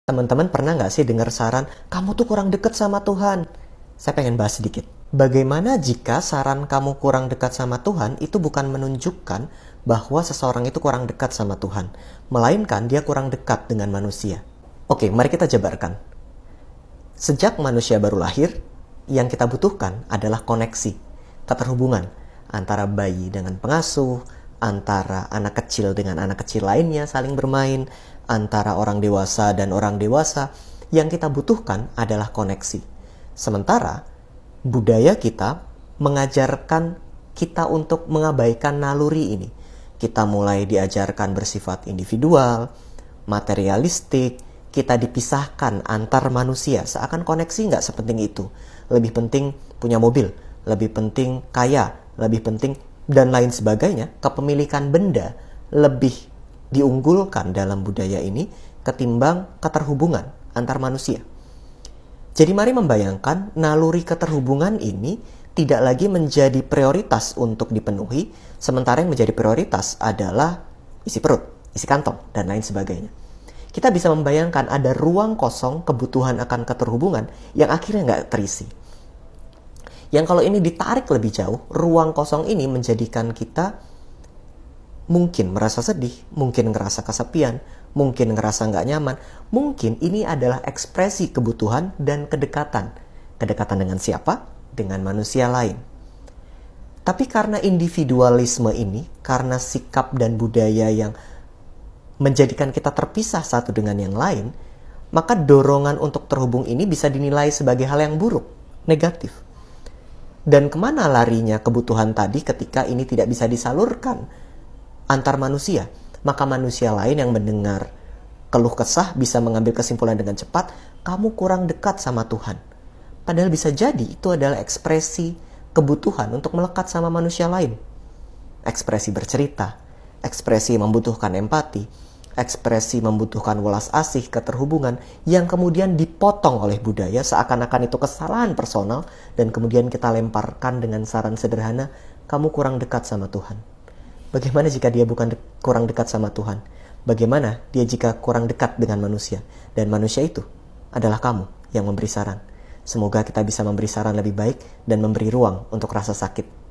Teman-teman pernah nggak sih dengar saran, kamu tuh kurang dekat sama Tuhan? Saya pengen bahas sedikit. Bagaimana jika saran kamu kurang dekat sama Tuhan itu bukan menunjukkan bahwa seseorang itu kurang dekat sama Tuhan, melainkan dia kurang dekat dengan manusia. Oke, mari kita jabarkan. Sejak manusia baru lahir, yang kita butuhkan adalah koneksi, keterhubungan antara bayi dengan pengasuh, antara anak kecil dengan anak kecil lainnya saling bermain, antara orang dewasa dan orang dewasa. Yang kita butuhkan adalah koneksi. Sementara budaya kita mengajarkan kita untuk mengabaikan naluri ini. Kita mulai diajarkan bersifat individual, materialistik, kita dipisahkan antar manusia, seakan koneksi nggak sepenting itu. Lebih penting punya mobil, lebih penting kaya, lebih penting dan lain sebagainya. Kepemilikan benda lebih diunggulkan dalam budaya ini ketimbang keterhubungan antar manusia. Jadi mari membayangkan naluri keterhubungan ini tidak lagi menjadi prioritas untuk dipenuhi, sementara yang menjadi prioritas adalah isi perut, isi kantong, dan lain sebagainya. Kita bisa membayangkan ada ruang kosong kebutuhan akan keterhubungan yang akhirnya nggak terisi. Yang kalau ini ditarik lebih jauh, ruang kosong ini menjadikan kita mungkin merasa sedih, mungkin ngerasa kesepian, mungkin ngerasa nggak nyaman. Mungkin ini adalah ekspresi kebutuhan dan kedekatan. Kedekatan dengan siapa? Dengan manusia lain. Tapi karena individualisme ini, karena sikap dan budaya yang menjadikan kita terpisah satu dengan yang lain, maka dorongan untuk terhubung ini bisa dinilai sebagai hal yang buruk, negatif. Dan kemana larinya kebutuhan tadi ketika ini tidak bisa disalurkan antar manusia? Maka manusia lain yang mendengar keluh kesah bisa mengambil kesimpulan dengan cepat, kamu kurang dekat sama Tuhan. Padahal bisa jadi itu adalah ekspresi kebutuhan untuk melekat sama manusia lain. Ekspresi bercerita, ekspresi membutuhkan empati, ekspresi membutuhkan welas asih, keterhubungan yang kemudian dipotong oleh budaya seakan-akan itu kesalahan personal dan kemudian kita lemparkan dengan saran sederhana, kamu kurang dekat sama Tuhan. Bagaimana jika dia bukan kurang dekat sama Tuhan? Bagaimana dia jika kurang dekat dengan manusia? Dan manusia itu adalah kamu yang memberi saran. Semoga kita bisa memberi saran lebih baik dan memberi ruang untuk rasa sakit